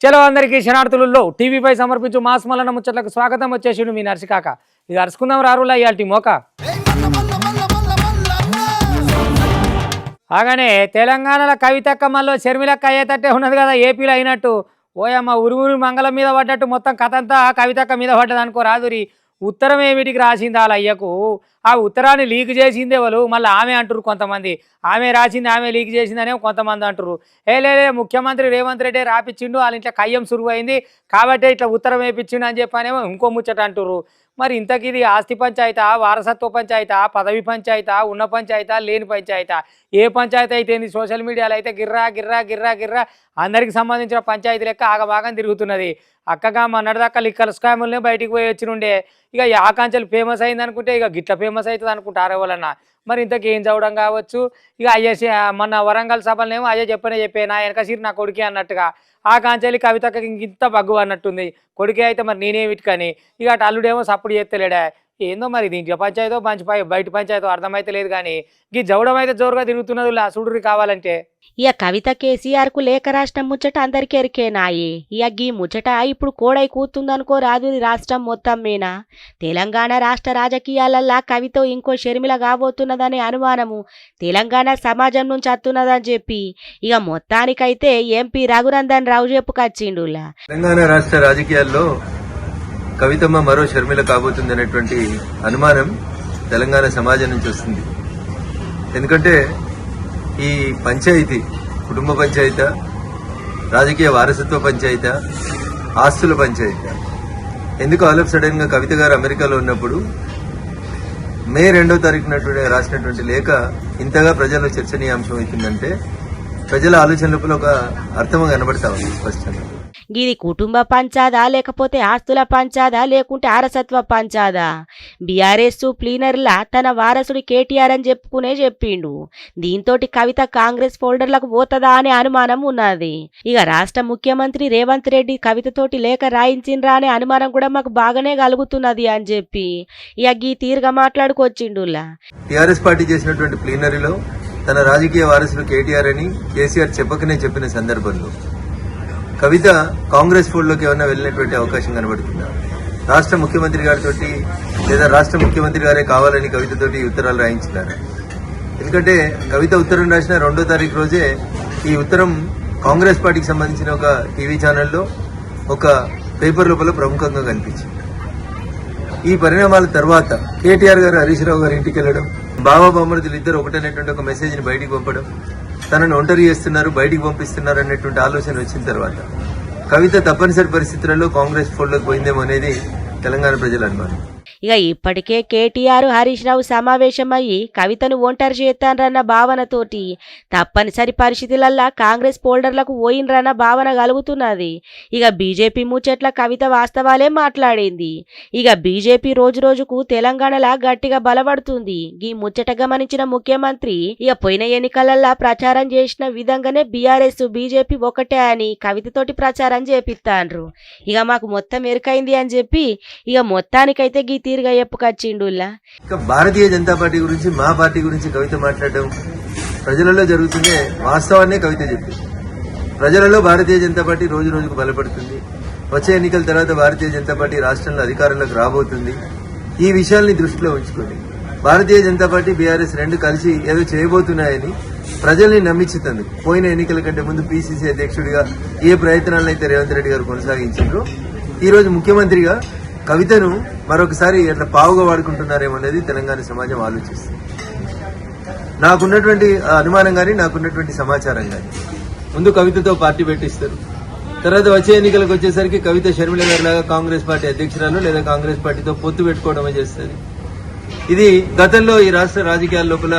చలో అందరికీ శనార్థులలో టీవీపై సమర్పించు మాస్ మల్లన్న ముచ్చట్లకు స్వాగతం. వచ్చేసిండు మీ నర్సికాక. ఇక అరుచుకుందాం రారులా ఇయాల్టి మోక. ఆగానే తెలంగాణలో కవితక్క మళ్ళీ షర్మిలక్క అయ్యేటట్టే ఉన్నది కదా ఏపీలో అయినట్టు. ఓయమ్మ ఉరువురు మంగళం మీద పడ్డట్టు మొత్తం కథ అంతా కవితక్క మీద పడ్డది అనుకో రాదురి. ఉత్తరం ఏమిటికి రాసింది వాళ్ళ అయ్యకు, ఆ ఉత్తరాన్ని లీక్ చేసింది ఎవరు మళ్ళీ ఆమె అంటారు కొంతమంది. ఆమె రాసింది ఆమె లీక్ చేసిందనే కొంతమంది అంటారు. లే ముఖ్యమంత్రి రేవంత్ రెడ్డి రాపిచ్చిండు, వాళ్ళ ఇంట్లో కయ్యం సురువైంది కాబట్టి ఇట్లా ఉత్తరం వేయించిండు అని చెప్పనేమో ఇంకో ముచ్చట అంటారు. మరి ఇంతకీ ఇది ఆస్తి పంచాయతా, వారసత్వ పంచాయతా, పదవి పంచాయతా, ఉన్న పంచాయతా, లేని పంచాయతా, ఏ పంచాయతీ అయితే ఏంది? సోషల్ మీడియాలో అయితే గిర్రా గిర్రా గిర్రా గిర్రా అందరికి సంబంధించిన పంచాయతీ లెక్క ఆగబాగం తిరుగుతున్నది. అక్కగా మొన్నటిదాకా లిక్కర్ స్కాములనే బయటికి పోయి వచ్చినుండే. ఇక ఆకాంక్షలు ఫేమస్ అయింది అనుకుంటే ఇక గిట్ల ఫేమస్ అవుతుంది అనుకుంటారు ఎవరన్నా. మరి ఇంతకీ ఏం చదవడం కావచ్చు. ఇక అయ్యేసి మొన్న వరంగల్ సభలనేమో అయ్యే చెప్పే నా వెనక సిరి నా కొడుకే అన్నట్టుగా ఆకాంక్షలు కవితకి ఇంత బగ్గు అన్నట్టుంది. కొడుకే అయితే మరి నేనేమిటికని ఇక అటు అల్లుడేమో సప్పుడు చేస్తలేడా. ఏందో మరి దీంట్లో పంచాయతో బయట పంచాయతో అర్థమైతే లేదు. కానీ ఈ జవడం అయితే జోరుగా తిరుగుతున్నది సుడురి కావాలంటే. ఇక కవిత కేసీఆర్ కు లేఖ రాష్ట్రం ముచ్చట అందరికి ఎరికేనాయి. ఇక గీ ముచ్చట ఇప్పుడు కోడై కూతుందనుకో రాదు రాష్ట్రం మొత్తం మీద. తెలంగాణ రాష్ట్ర రాజకీయాలల్లా కవితో ఇంకో షర్మిల కాబోతున్నదనే అనుమానము తెలంగాణ సమాజం నుంచి వస్తున్నదని చెప్పి ఇక మొత్తానికైతే ఎంపీ రఘునందన్ రావు చెప్పుకొచ్చిండు. తెలంగాణ రాష్ట్ర రాజకీయాల్లో కవితమ్మ మరో షర్మిల కాబోతుంది అనేటువంటి అనుమానం తెలంగాణ సమాజం నుంచి వస్తుంది. ఎందుకంటే ఈ పంచాయతీ కుటుంబ పంచాయత, రాజకీయ వారసత్వ పంచాయత, ఆస్తుల పంచాయత ఎందుకు ఆల్ ఆఫ్ సడన్ గా కవిత గారు అమెరికాలో ఉన్నప్పుడు మే 2వ తారీఖున రాసినటువంటి లేఖ ఇంతగా ప్రజల్లో చర్చనీయాంశం అవుతుందంటే ప్రజల ఆలోచన లోపల ఒక అర్థం కనబడతా ఉంది స్పష్టంగా. గిది కుటుంబ పంచాదా లేకపోతే ఆస్తుల పంచాదా లేకుంటే వారసత్వ పంచాదా? బీఆర్ఎస్ ప్లీనర్లా తన వారసుడి కేటీఆర్ అని చెప్పిండు. దీంతో కవిత కాంగ్రెస్ ఫోల్డర్లకు పోతదా అనే అనుమానం ఉన్నది. ఇక రాష్ట్ర ముఖ్యమంత్రి రేవంత్ రెడ్డి కవితతోటి లేఖ రాయించిండ్రా అనే అనుమానం కూడా మాకు బాగానే కలుగుతున్నది అని చెప్పి ఇక గీ తీరుగా మాట్లాడుకొచ్చిండులా. టీఆర్ఎస్ పార్టీ చేసినటువంటి ప్లీనరీలో తన రాజకీయ వారసుడు కేటీఆర్ అని కేసీఆర్ చెప్పకనే చెప్పిన సందర్భంలో కవిత కాంగ్రెస్ ఫోల్డ్లోకి ఏమన్నా వెళ్ళినటువంటి అవకాశం కనబడుతుందా? రాష్ట్ర ముఖ్యమంత్రి గారితో లేదా రాష్ట్ర ముఖ్యమంత్రి గారే కావాలని కవితతోటి ఉత్తరాలు రాయించినారు. ఎందుకంటే కవిత ఉత్తరం రాసిన 2వ తారీఖు రోజే ఈ ఉత్తరం కాంగ్రెస్ పార్టీకి సంబంధించిన ఒక టీవీ ఛానల్లో ఒక పేపర్ లోపల ప్రముఖంగా కనిపించింది. ఈ పరిణామాల తర్వాత కేటీఆర్ గారు హరీష్ రావు గారి ఇంటికి వెళ్లడం, బాబా బొమ్మరుదులు ఇద్దరు ఒకటనేటువంటి ఒక మెసేజ్ ని బయటికి పంపడం, తనను ఒంటరి చేస్తున్నారు బయటికి పంపిస్తున్నారు అనేటువంటి ఆలోచన వచ్చిన తర్వాత కవిత తప్పనిసరి పరిస్థితులలో కాంగ్రెస్ ఫోల్డ్లోకి పోయిందేమో అనేది తెలంగాణ ప్రజల అనుమానం. ఇక ఇప్పటికే కేటీఆర్ హరీష్ రావు సమావేశమయ్యి కవితను ఒంటరి చేస్తానన్న భావనతోటి తప్పనిసరి పరిస్థితులల్లా కాంగ్రెస్ ఫోల్డర్లకు పోయినరన్న భావన కలుగుతున్నది. ఇక బీజేపీ ముచ్చట్ల కవిత వాస్తవాలే మాట్లాడింది. ఇక బీజేపీ రోజు రోజుకు తెలంగాణలా గట్టిగా బలపడుతుంది. ఈ ముచ్చట గమనించిన ముఖ్యమంత్రి ఇక పోయిన ఎన్నికలల్లా ప్రచారం చేసిన విధంగానే బీఆర్ఎస్ బీజేపీ ఒకటే అని కవితతోటి ప్రచారం చేపిస్తాండ్రు. ఇక మాకు మొత్తం ఎరుకైంది అని చెప్పి ఇక మొత్తానికైతే గీ తీరుగా చెప్పుకొచ్చిండుల్లా. ఇక భారతీయ జనతా పార్టీ గురించి మా పార్టీ గురించి కవిత మాట్లాడడం ప్రజలలో జరుగుతుందే వాస్తవాన్నే కవిత చెప్పింది. ప్రజలలో భారతీయ జనతా పార్టీ రోజు రోజుకు బలపడుతుంది. వచ్చే ఎన్నికల తర్వాత భారతీయ జనతా పార్టీ రాష్ట్రంలో అధికారంలోకి రాబోతుంది. ఈ విషయాల్ని దృష్టిలో ఉంచుకొని భారతీయ జనతా పార్టీ బీఆర్ఎస్ రెండు కలిసి ఏదో చేయబోతున్నాయని ప్రజల్ని నమ్మించుతుంది. పోయిన ఎన్నికల కంటే ముందు పీసీసీ అధ్యక్షుడిగా ఏ ప్రయత్నాలను అయితే రేవంత్ రెడ్డి గారు కొనసాగించారో ఈ రోజు ముఖ్యమంత్రిగా కవితను మరొకసారి ఎట్లా పావుగా వాడుకుంటున్నారేమో అనేది తెలంగాణ సమాజం ఆలోచిస్తుంది. నాకున్నటువంటి అనుమానం కానీ నాకున్నటువంటి సమాచారం కానీ ముందు కవితతో పార్టీ పెట్టిస్తారు, తర్వాత వచ్చే ఎన్నికలకు వచ్చేసరికి కవిత షర్మిల గారి లాగా కాంగ్రెస్ పార్టీ అధ్యక్షురాలు లేదా కాంగ్రెస్ పార్టీతో పొత్తు పెట్టుకోవడమే చేస్తుంది. ఇది గతంలో ఈ రాష్ట్ర రాజకీయాల లోపల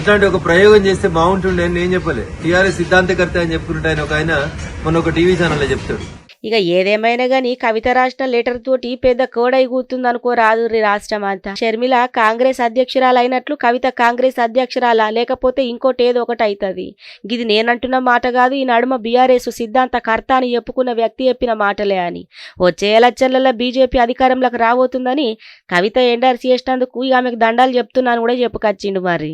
ఇట్లాంటి ఒక ప్రయోగం చేస్తే బాగుంటుండే అని నేను చెప్పలే. టీఆర్ఎస్ సిద్ధాంతకర్త అని చెప్పుకుంటే ఆయన ఒక టీవీ ఛానల్లో చెప్తాడు. ఇక ఏదేమైనా గాని కవిత రాసిన లెటర్ తోటి పెద్ద కోడై కూతుందనుకో రాదు రాష్ట్రం అంతా. షర్మిల కాంగ్రెస్ అధ్యక్షురాలైనట్లు కవిత కాంగ్రెస్ అధ్యక్షురాలా లేకపోతే ఇంకోటి ఏదో ఒకటి అవుతుంది. ఇది నేనంటున్న మాట కాదు, ఈ నడుమ బీఆర్ఎస్ సిద్ధాంత కర్త అని చెప్పుకున్న వ్యక్తి చెప్పిన మాటలే అని. వచ్చే ఎలక్షన్లలో బీజేపీ అధికారంలోకి రాబోతుందని కవిత ఎండార్స్ చేసినందుకు ఇక ఆమెకు దండాలు చెప్తున్నాను కూడా చెప్పుకొచ్చిండు. మరి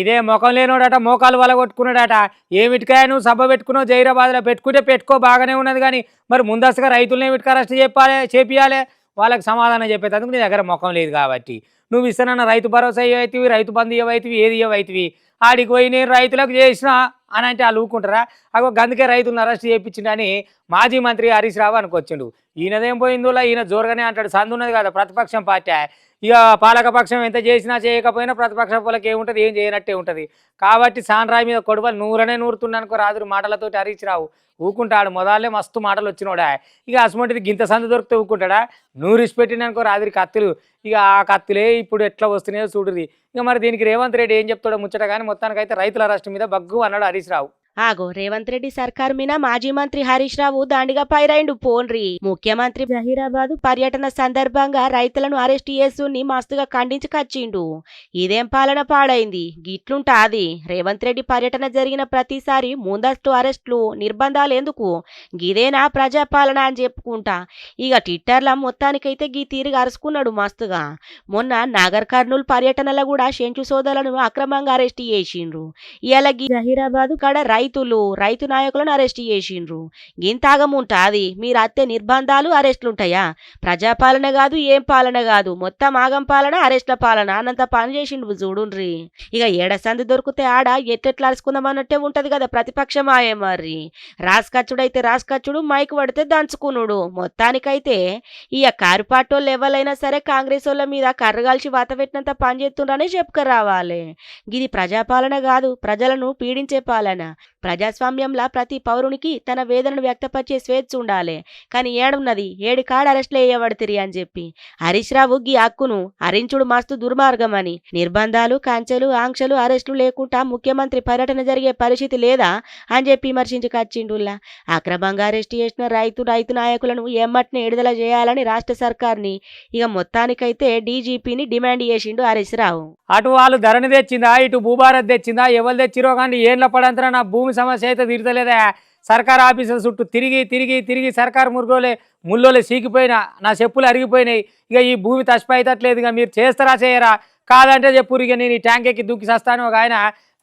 ఇదే ముఖం లేనోడట, మోకాలు వల కొట్టుకున్నాడట. ఏమిటికాయ నువ్వు సభ పెట్టుకున్నావు జైరాబాద్లో, పెట్టుకుంటే పెట్టుకో బాగానే ఉన్నది, కానీ మరి ముందస్తుగా రైతులనే వీటికి అరెస్ట్ చేపియాలి, వాళ్ళకి సమాధానం చెప్పేందుకు నీ దగ్గర ముఖం లేదు కాబట్టి నువ్వు ఇస్తానన్న రైతు భరోసా ఇవ్వైతివి, రైతు బంధు ఇవ్వైతివి, ఏది ఇవ్వైతివి. ఆడికి పోయి నేను రైతులకు చేసిన అని అంటే వాళ్ళు ఊరుకుంటారా? అగో గందుకే రైతులను అరెస్ట్ చేయించిండని మాజీ మంత్రి హరీష్ రావు అనుకొచ్చిండు. ఈయనదేం పోయిందో ఈయన జోరుగానే అంటాడు. సందున్నది కదా ప్రతిపక్షం పార్టీ. ఇక పాలకపక్షం ఎంత చేసినా చేయకపోయినా ప్రతిపక్షం వాళ్ళకి ఏముంటుంది, ఏం చేయనట్టే ఉంటుంది. కాబట్టి సాన్రాయి మీద కొడవలు నూరనే నూరుతున్నానుకో రాదురు మాటలతోటి హరీష్ రావు ఊకుంటాడు. మొదలే మస్తు మాటలు వచ్చినోడా. ఇక అసమంటిది గింత సందు దొరికితే ఊకుంటాడా? నూరిసి పెట్టిననుకో రాదురి కత్తులు. ఇక ఆ కత్తులే ఇప్పుడు ఎట్లా వస్తున్నాయో చూడుది. ఇక మరి దీనికి రేవంత్ రెడ్డి ఏం చెప్తాడో ముచ్చట, కానీ మొత్తానికైతే రైతుల అరెస్ట్ మీద బగ్గు అన్నాడు హరీష్ రావు. ఆగో రేవంత్ రెడ్డి సర్కారు మీద మాజీ మంత్రి హరీష్ రావు దాండిగా పైరైండు పోన్రి. ముఖ్యమంత్రి జహీరాబాద్ పర్యటన సందర్భంగా రైతులను అరెస్ట్ చేసుని మస్తుగా ఖండించుకొచ్చిండు. ఇదేం పాలన పాడైంది, గిట్లుంటాది. రేవంత్ రెడ్డి పర్యటన జరిగిన ప్రతిసారి ముందస్తు అరెస్టులు నిర్బంధాలు ఎందుకు, గిదేనా ప్రజాపాలన అని చెప్పుకుంటా ఇక ట్విట్టర్ల మొత్తానికైతే గీ తీరుగా అరుచుకున్నాడు మస్తుగా. మొన్న నాగర్ కర్నూలు పర్యటనలో కూడా షెంచు సోదరులను అక్రమంగా అరెస్ట్ చేసిండ్రు. ఇవాళ జహీరాబాద్ కాడ రైతు నాయకులను అరెస్ట్ చేసిండ్రు. గింతాగముంటాది, మీరు అత్తే నిర్బంధాలు అరెస్టులుంటాయా? ప్రజాపాలన కాదు, ఏం పాలన కాదు, మొత్తం ఆగం పాలన, అరెస్ట్ల పాలన అన్నంత పని చేసిండు చూడుండ్రి. ఇక ఏడసంది దొరికితే ఆడ ఎట్టెట్లా అరుచుకుందామన్నట్టే ఉంటది కదా ప్రతిపక్షమాయే. మరి రాసుకచ్చుడైతే రాసుకచ్చుడు, మైకు పడితే దంచుకునుడు. మొత్తానికైతే ఇక కారుపాటోళ్ళు ఎవరైనా సరే కాంగ్రెస్ వాళ్ళ మీద కర్రగాల్చి వాత పెట్టినంత పని చేస్తుండ్రని చెప్పుకురావాలి. గిది ప్రజాపాలన కాదు, ప్రజలను పీడించే పాలన. ప్రజాస్వామ్యంలా ప్రతి పౌరునికి తన వేదనను వ్యక్తపరిచే స్వేచ్ఛ ఉండాలి. కానీ ఏడున్నది, ఏడి కాడ అరెస్టులు వేయబడుతుంది అని చెప్పి హరీష్ రావు గీ హక్కును హరించుడు మస్తు దుర్మార్గం అని. నిర్బంధాలు, కంచెలు, ఆంక్షలు, అరెస్టులు లేకుండా ముఖ్యమంత్రి పర్యటన జరిగే పరిస్థితి లేదా అని చెప్పి విమర్శించుకొచ్చిండుల్లా. అక్రమంగా అరెస్ట్ చేసిన రైతు నాయకులను ఎమ్మటిని విడుదల చేయాలని రాష్ట్ర సర్కార్ని ఇక మొత్తానికైతే డీజీపీని డిమాండ్ చేసిండు హరీష్ రావు. అటు వాళ్ళు ధరణి తెచ్చిందా, ఇటు భూభారత్ తెచ్చిందా, ఎవరు తెచ్చిరో కానీ ఏళ్ళ పడంతరా నా భూమి సమస్య అయితే తీర్చలేదా? సర్కార్ ఆఫీసుల చుట్టూ తిరిగి సర్కారు ముల్లోలే సీకిపోయినా, నా చెప్పులు అరిగిపోయినాయి. ఇక ఈ భూమి తచ్చిపోయేటట్లేదు, ఇక మీరు చేస్తారా చేయరా? కాదంటే చెప్పు. ఇక నేను ఈ ట్యాంక్ ఎక్కి దూకి సస్తాను. ఒక ఆయన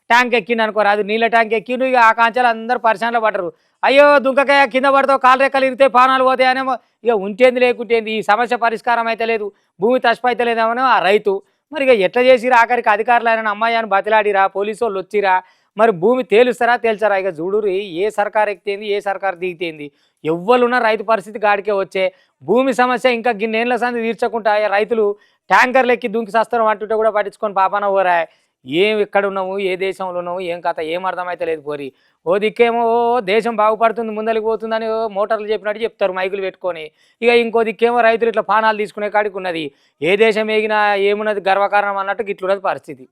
ట్యాంక్ ఎక్కింది అనుకోరా, అది నీళ్ళ ట్యాంక్ ఎక్కిండు. ఇక ఆ కాంచాలు అందరూ పరిశానలో పడరు. అయ్యో దుంకకాయ కింద పడతావు, కాలు రెక్కలు ఇరితే పానాలు పోతాయనేమో. ఇక ఉంటేంది లేకుంటేంది, ఈ సమస్య పరిష్కారం అయితే లేదు, భూమి తచ్చిపోయితే లేదేమో ఆ రైతు. మరి ఇక ఎట్లా చేసిరా? ఆఖరికి అధికారులు ఆయన అమ్మాయి అని బతిలాడిరా, పోలీసు వాళ్ళు వచ్చిరా, మరి భూమి తేలుస్తారా తేల్చారా? ఇక చూడురి, ఏ సర్కార్ ఎక్కితేంది, ఏ సర్కార్ దిగితేంది, ఎవ్వరున్నా రైతు పరిస్థితి గాడికే వచ్చే. భూమి సమస్య ఇంకా గిన్నేళ్ల సంది తీర్చకుండా రైతులు ట్యాంకర్లు ఎక్కి దుంకి సస్తారు అంటుంటే కూడా పట్టించుకొని పాపాన పోరా. ఏం ఎక్కడ ఉన్నాము, ఏ దేశంలో ఉన్నాము, ఏం కథ ఏం అర్థమైతే లేదు పోరి. ఓ దిక్కేమో దేశం బాగుపడుతుంది ముందరికి పోతుందని మోటార్లు చెప్పినట్టు చెప్తారు మైకులు పెట్టుకొని. ఇక ఇంకో దిక్కేమో రైతులు ఇట్లా పానాలు తీసుకునే కాడికి ఉన్నది. ఏ దేశం ఏగినా ఏమున్నది గర్వకారణం అన్నట్టు గిట్లున్నది పరిస్థితి.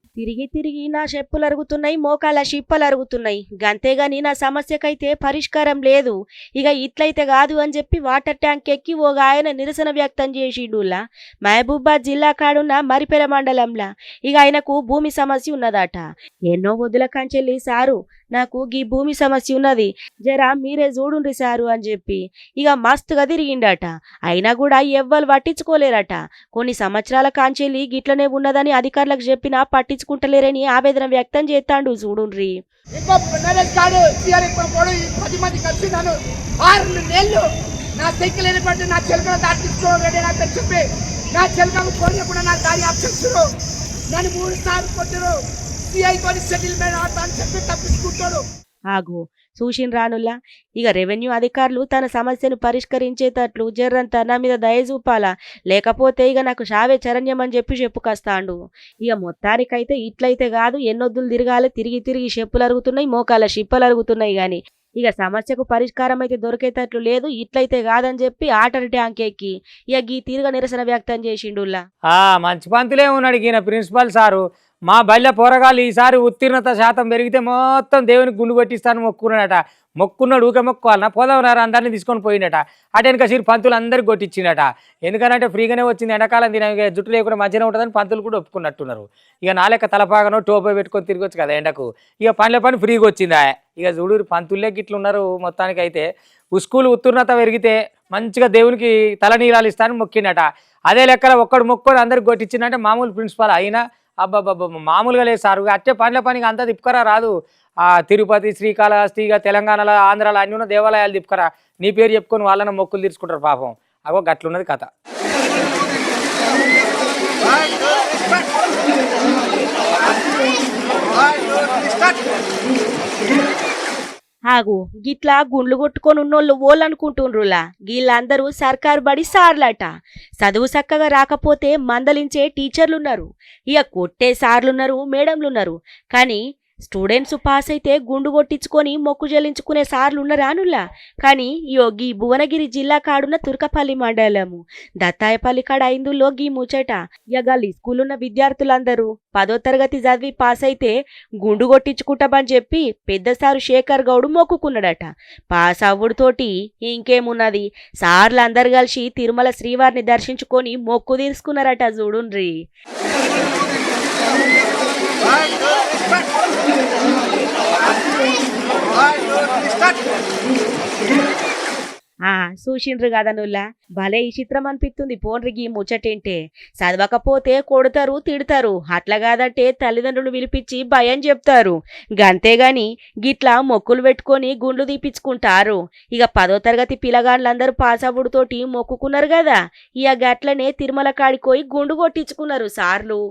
తిరిగి నా చెప్పులు అరుగుతున్నాయి, మోకాళ్ళ షిప్పలు అరుగుతున్నాయి, గంతేగాని నా సమస్యకైతే పరిష్కారం లేదు. ఇక ఇట్లయితే కాదు అని చెప్పి వాటర్ ట్యాంక్ ఎక్కి ఒక ఆయన నిరసన వ్యక్తం చేసిండులా మహబూబాద్ జిల్లా కాడున్న మరిపెర మండలంలా. ఇక ఆయనకు భూమి సమస్య ఉన్నదట. ఎన్నో వద్దుల కంచెల్లి సారు నాకు గీ భూమి సమస్య ఉన్నది, జరా మీరే చూడుండ్రి సారు అని చెప్పి ఇక మస్తుగా తిరిగిండట. అయినా కూడా ఎవ్వరు పట్టించుకోలేరట. కొన్ని సంవత్సరాల కాంచెల్లి గిట్లనే ఉన్నదని అధికారులకు చెప్పినా పట్టించుకుంటలేరని ఆవేదన వ్యక్తం చేస్తాండు చూడుండ్రి. ఆగు చూసిన రానుల్లా. ఇక రెవెన్యూ అధికారులు తన సమస్యను పరిష్కరించేటట్లు జర్రంతా నా మీద దయ చూపాలా, లేకపోతే ఇక నాకు షావే చరణ్యం అని చెప్పి చెప్పుకొస్తాండు. ఇక మొత్తానికైతే ఇట్లయితే కాదు, ఎన్నొద్దులు తిరగాలి, తిరిగి చెప్పులు అరుగుతున్నాయి, మోకాళ్ళ షిప్పలు అరుగుతున్నాయి. కానీ ఇక సమస్యకు పరిష్కారం అయితే దొరికేటట్లు లేదు, ఇట్లయితే కాదని చెప్పి ఆటర్ ట్యాంక్ ఎక్కి ఇక గీ తీరుగా నిరసన వ్యక్తం చేసిండుల్లా. మంచి పంతులే ఉన్నాడు ఈయన ప్రిన్సిపల్ సారు. మా బల్లె పోరగాళ్ళు ఈసారి ఉత్తీర్ణత శాతం పెరిగితే మొత్తం దేవునికి గుండు కొట్టిస్తాను మొక్కున్నాడట. మొక్కున్నాడు ఊకే మొక్కుకోవాలన్నా పోదామన్నారు అందరినీ తీసుకొని పోయిండట. అటెనక సీరు పంతులు అందరికి కొట్టించిండట. ఎందుకంటే ఫ్రీగానే వచ్చింది ఎండాకాలం తిన జుట్టు లేకుండా మంచిగా ఉంటుందని పంతులు కూడా ఒప్పుకున్నట్టున్నారు. ఇక నాలెక్క తలపాగనో టోపో పెట్టుకొని తిరగొచ్చు కదా ఎండకు. ఇక పని ఫ్రీగా వచ్చిందా. ఇక చూడు పంతులే గిట్లు ఉన్నారు. మొత్తానికి అయితే స్కూల్ ఉత్తీర్ణత పెరిగితే మంచిగా దేవునికి తలనీలాలు ఇస్తానని మొక్కిండట. అదే లెక్కల ఒక్కడు మొక్కొని అందరికి కొట్టించిందంటే మామూలు ప్రిన్సిపాల్ అయినా అబ్బాబ్బా మామూలుగా లేదు సార్. అట్టే పనికి అంతా తిప్పుకరా రాదు. ఆ తిరుపతి, శ్రీకాళహస్తి, ఇక తెలంగాణలో, ఆంధ్రాలో అన్ని ఉన్న దేవాలయాలు తిప్పుకరా. నీ పేరు చెప్పుకొని వాళ్ళని మొక్కులు తీర్చుకుంటారు పాపం. అగో గట్లున్నది కథ. ఆగు గిట్లా గుండ్లు కొట్టుకొని ఉన్నోళ్ళు ఓళ్ళనుకుంటుండ్రులా. వీళ్ళందరూ సర్కారు బడి సార్లట. చదువు చక్కగా రాకపోతే మందలించే టీచర్లున్నారు, ఇక కొట్టే సార్లున్నారు, మేడంలున్నారు. కానీ స్టూడెంట్స్ పాస్ అయితే గుండు కొట్టించుకొని మొక్కు చెల్లించుకునే సార్లున్నరానుల్లా. కానీ ఈ భువనగిరి జిల్లా కాడున్న తుర్కపల్లి మండలము దత్తాయపల్లి కాడ అయిందులో గీ ముచ్చట. ఇక గాలి స్కూలున్న విద్యార్థులందరూ 10వ తరగతి చదివి పాస్ అయితే గుండు కొట్టించుకుంటామని చెప్పి పెద్ద సారు శేఖర్ గౌడ్ మొక్కుకున్నాడట. పాస్ అవ్వుడుతోటి ఇంకేమున్నది, సార్లందరు కలిసి తిరుమల శ్రీవారిని దర్శించుకొని మొక్కు తీర్చుకున్నారట. చూడుండ్రి. చూసిండ్రు కదా నుల్లా, భలే ఈ చిత్రం అనిపిస్తుంది. పోన్రికి ముచ్చటేంటే చదవకపోతే కొడతారు, తిడతారు. అట్లా కాదంటే తల్లిదండ్రులు పిలిపించి భయం చెప్తారు. గంతేగాని గిట్లా మొక్కులు పెట్టుకొని గుండ్లు తీపించుకుంటారు. ఇక 10వ తరగతి పిల్లగాళ్ళందరూ పాస్ అవ్వడుతోటి మొక్కుకున్నారు కదా. ఇక గట్లనే తిరుమల కాడిపోయి గుండు కొట్టించుకున్నారు సార్లు.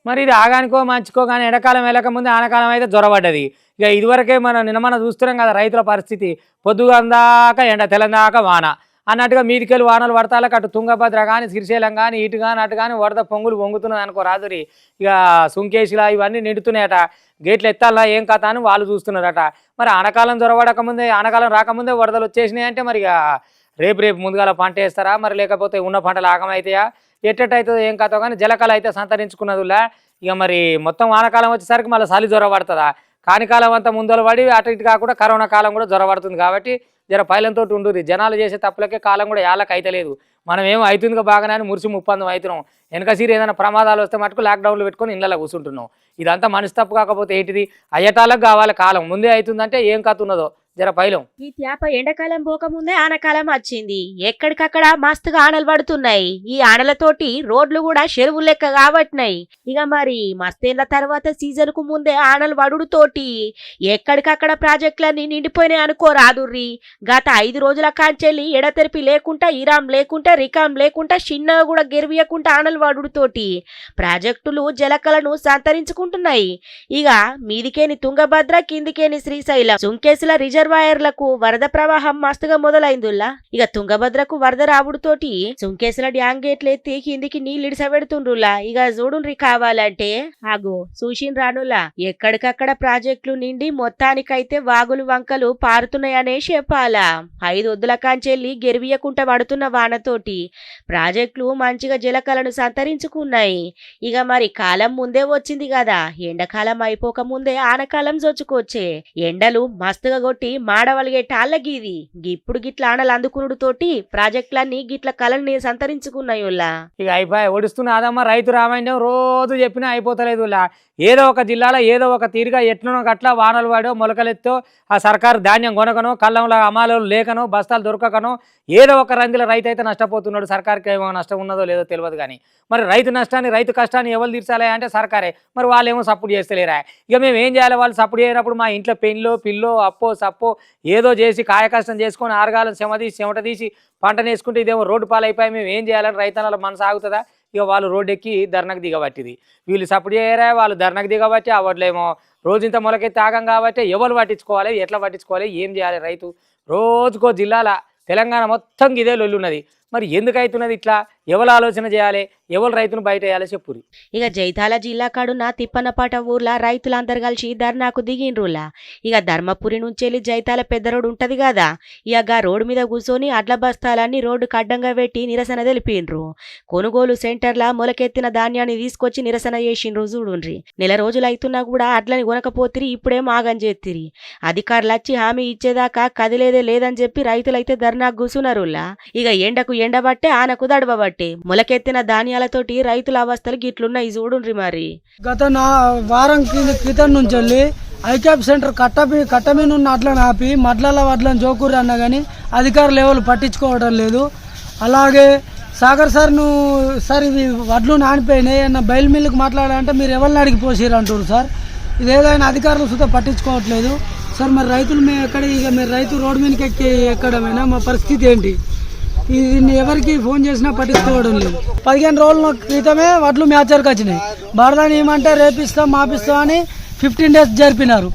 మరి ఇది ఆగానికో మంచుకో కానీ ఎండాకాలం వెళ్ళకముందే ఆనకాలం అయితే జ్వరపడ్డది. ఇక ఇదివరకే నిన్న చూస్తున్నాం కదా రైతుల పరిస్థితి. పొద్దుగందాక ఎండ, తెలందాక వాన అన్నట్టుగా మీదికెళ్ళి వానలు పడతాలకు అటు తుంగభద్ర కానీ, శ్రీశైలం కానీ, ఇటు కానీ అటు కానీ వరద పొంగులు పొంగుతున్నది అనుకో రాదురి. ఇక సుంకేశిలా ఇవన్నీ నిండుతున్నాయట. గేట్లు ఎత్తాలా ఏం కథ అని వాళ్ళు చూస్తున్నారట. మరి ఆనకాలం జ్వరపడకముందే, ఆనకాలం రాకముందే వరదలు వచ్చేసినాయి అంటే మరి ఇక రేపు ముందుగాల పంట వేస్తారా, మరి లేకపోతే ఉన్న పంటలు ఆగమవుతాయా, ఎట్టయితుందో ఏం కథో. కానీ జలకాలం అయితే సంతరించుకున్నదిలా. ఇక మరి మొత్తం వానకాలం వచ్చేసరికి మళ్ళీ చలి జ్వర పడుతుందా. కానికాలం అంతా ముందర పడి అటు ఇటు కాకుండా కరోనా కాలం కూడా జ్వర పడుతుంది. కాబట్టి జర పైలంతో ఉండుర్రి. జనాలు చేసే తప్పులకే కాలం కూడా ఏళ్ళకి అయితలేదు. మనం ఏమో అవుతుందిగా బాగానే అని మురిసి ముప్పందం అవుతున్నాం. వెనక సీరి ఏదైనా ప్రమాదాలు వస్తే మటుకు లాక్డౌన్లు పెట్టుకొని ఇళ్ళలో కూర్చుంటున్నాం. ఇదంతా మనసు తప్పు కాకపోతే ఏంటిది, అయ్యటాలకు కావాలి కాలం. ముందే అవుతుందంటే ఏం కథ ఉన్నదో జర పైలం. ఈ త్యాప ఎండాకాలం పోకముందే ఆనకాలం వచ్చింది. ఎక్కడికక్కడ మస్తుగా ఆనలు పడుతున్నాయి. ఈ ఆనలతోటి రోడ్లు కూడా చెరువు లెక్క కాబట్టినాయి. ఇక మరి మస్తేళ్ల తర్వాత సీజన్ కు ముందే ఆనలు వడుడుతోటి ఎక్కడికక్కడ ప్రాజెక్టులన్నీ నిండిపోయినాయి అనుకోరాదుర్రి. గత 5 రోజుల కాంచెల్లి ఎడతెరిపి లేకుండా, ఇరాం లేకుండా, రికాం లేకుండా, చిన్నగా కూడా గెరివియకుండా ఆనలు వడుడుతోటి ప్రాజెక్టులు జలకలను సంతరించుకుంటున్నాయి. ఇక మీదికేని తుంగభద్ర, కిందికేని శ్రీశైలం, సుంకేసుల రిజర్వాయర్లకు వరద ప్రవాహం మస్తుగా మొదలైందుల్లా. ఇక తుంగభద్రకు వరద రావుడుతోటి సుంకేసుల డ్యాం గేట్లు ఎత్తి కిందికి నీళ్ళు ఇడిసబెడుతుండ్రులా. ఇక చూడుండ్రి కావాలంటే ఆగో చూసిన రానులా. ఎక్కడికక్కడ ప్రాజెక్టులు నిండి మొత్తానికైతే వాగులు వంకలు పారుతున్నాయనే చెప్పాలా. 5 వద్దుల కాంచెల్లి గెరివియకుంట పడుతున్న వానతోటి ప్రాజెక్టులు మంచిగా జలకలను సంతరించుకున్నాయి. ఇక మరి కాలం ముందే వచ్చింది కదా. ఎండాకాలం అయిపోక ముందే ఆనకాలం జొచ్చుకొచ్చే. ఎండలు మస్తుగా కొట్టి మాడవలిగే టాళ్ళగీది. ఇప్పుడు గిట్ల ఆనలు అందుకునుడుతోటి ప్రాజెక్టులన్నీ గిట్ల కళని సంతరించుకున్నాయుల్లా. ఇక అయిపోయి ఒడుస్తున్న అదమ్మ రైతు రామాయణం రోజు చెప్పినా అయిపోతలేదు. ఏదో ఒక జిల్లాలో ఏదో ఒక తీరుగా ఎట్లనో గట్లా వానలు వాడో మొలకలెత్తో ఆ సర్కారు ధాన్యం కొనకనో, కళ్ళంలో అమాలు లేకనో, బస్తాలు దొరకకనో ఏదో ఒక రందిలో రైతు అయితే నష్టపోతున్నాడు. సర్కారుకి ఏమో నష్టం ఉన్నదో లేదో తెలియదు. కానీ మరి రైతు నష్టాన్ని, రైతు కష్టాన్ని ఎవరు తీర్చాలి అంటే సర్కారే. మరి వాళ్ళు ఏమో సపోర్ట్ చేస్తలేరా. ఇక మేము ఏం చేయాలి, వాళ్ళు సపోర్ట్ చేయనప్పుడు మా ఇంట్లో పెళ్ళో పిల్లో అప్పో సప్పో ఏదో చేసి కాయ కష్టం చేసుకొని ఆరగాలను చెమట తీసి పంటను వేసుకుంటే ఇదేమో రోడ్డు పాలైపోయి మేము ఏం చేయాలని రైతన్నల మనసు ఆగుతుందా. ఇక వాళ్ళు రోడ్డు ఎక్కి ధర్నకు దిగబట్టిది. వీళ్ళు సపోర్ట్ చేయరా, వాళ్ళు ధర్నకు దిగబట్టి అవ్వట్లేమో రోజుంత మొలకెత్తి ఆగం కాబట్టి ఎవరు పట్టించుకోవాలి, ఎట్లా పట్టించుకోవాలి, ఏం చేయాలి రైతు. రోజుకో జిల్లాల తెలంగాణ మొత్తం ఇదే లొల్లున్నది. మరి ఎందుకు అవుతున్నది ఇట్లా? ఎవరు ఆలోచన చేయాలి, ఎవరు రైతును బయట వేయాలి చెప్పురి. ఇక జైతాల జిల్లా కాడున్న తిప్పన్నపాట ఊర్ల రైతులందరు కలిసి ధర్నాకు దిగిండ్రులా. ఇక ధర్మపురి నుంచి జైతాల పెద్ద రోడ్డు ఉంటది కదా, ఇక రోడ్డు మీద కూర్చొని అడ్ల బస్తాలన్నీ రోడ్డుకు అడ్డంగా పెట్టి నిరసన తెలిపిండ్రు. కొనుగోలు సెంటర్ల మొలకెత్తిన ధాన్యాన్ని తీసుకొచ్చి నిరసన చేసిండ్రు చూడుండ్రి. నెల రోజులైతున్నా కూడా అడ్లని కొనకపోతిరి, ఇప్పుడే మాగం చేతిరి. అధికారులు వచ్చి హామీ ఇచ్చేదాకా కదిలేదే లేదని చెప్పి రైతులైతే ధర్నాకు కూసున్నారులా. ఇక ఎండకు ఎండబట్టే ఆనకు దడబబట్టే మొలకెత్తిన ధాన్యాలతోటి రైతుల అవస్థలు గిట్లున్నాయి చూడుండ్రి. మరి గత వారం క్రితం నుంచి వెళ్ళి ఐక్యాప్ సెంటర్ కట్టమీన ఉన్న అడ్లను ఆపి మడ్లల వడ్లను జోకూరి అన్నా కానీ అధికారులు ఎవరు పట్టించుకోవడం లేదు. అలాగే సాగర్ సార్ ఇవి వడ్లు నానిపోయినాయి అన్న బయలు మిల్లుకు మాట్లాడాలంటే మీరు ఎవరిని అడిగి పోసిరు అంటారు సార్. ఇది ఏదైనా అధికారులు సుతా పట్టించుకోవట్లేదు సార్. మరి రైతులు మేము ఎక్కడ, ఇక మీరు రైతు రోడ్డు మీదకి ఎక్కి ఎక్కడమైనా మా పరిస్థితి ఏంటి? దీన్ని ఎవరికి ఫోన్ చేసినా పట్టించుకోవడం లేదు. 15 రోజుల క్రితమే వడ్లు మ్యాచర్కి వచ్చినాయి. బరదాని ఏమంటే రేపిస్తాం మాపిస్తాం అని 15 డేస్ జరిపినారు.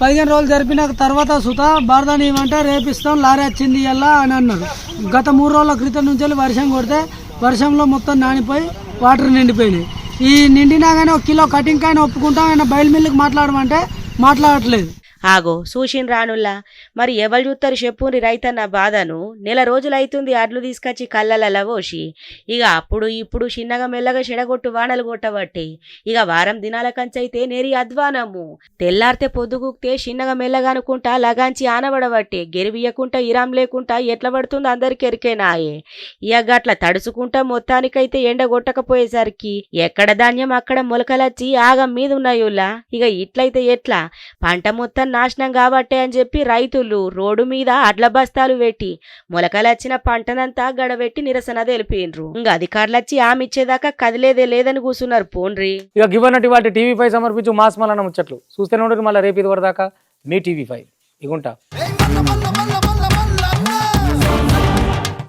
15 రోజులు జరిపిన తర్వాత సుతా బరదాని ఏమంటే రేపిస్తాం లారీ వచ్చింది ఇలా అని అన్నారు. గత 3 రోజుల క్రితం నుంచి వర్షం కొడితే వర్షంలో మొత్తం నానిపోయి వాటర్ నిండిపోయినాయి. ఈ నిండినా కానీ 1 కిలో కటింగ్ కాయన ఒప్పుకుంటాం, ఆయన బయలు మిల్లుకి మాట్లాడమంటే మాట్లాడట్లేదు. ఆగో చూసిన రానుల్లా. మరి ఎవరు చూస్తారు చెప్పుని రైతన్న బాధను? నెల రోజులైతుంది అడ్లు తీసుకొచ్చి కళ్ళలలో పోసి. ఇక అప్పుడు ఇప్పుడు చిన్నగా మెల్లగా చెడగొట్టు వానలు కొట్టబట్టి ఇక వారం దినాల కంచైతే నేరి అధ్వానము. తెల్లారితే పొద్దుగుక్తే చిన్నగా మెల్లగా అనుకుంటా లగాంచి ఆనబడబట్టే గెరివియకుంటా ఇరాం లేకుంటా ఎట్లా పడుతుందో అందరికి ఎరికేనాయే. ఇక గట్ల తడుచుకుంటా మొత్తానికైతే ఎండ కొట్టకపోయేసరికి ఎక్కడ ధాన్యం అక్కడ మొలకలచ్చి ఆగం మీద ఉన్నాయుల్లా. ఇక ఇట్లయితే ఎట్లా? పంట మొత్తం నాశనం కాబట్టే అని చెప్పి రైతులు రోడ్డు మీద అడ్ల బస్తాలు పెట్టి మొలకలచ్చిన పంటనంతా గడబెట్టి నిరసన తెలిపిండ్రు. ఇంకా అధికారులు వచ్చి ఆమె ఇచ్చేదాకా కదిలేదే లేదని కూర్చున్నారు పోన్రి. ఇక గివన్నటి వాటి టీవీ5 సమర్పించు మాస్ మలన ముచ్చట్లు చూస్తూనే ఉంటుంది. మళ్ళీ రేపు ఇది వరదాకా మీ టీవీ5 ఇగుంటా.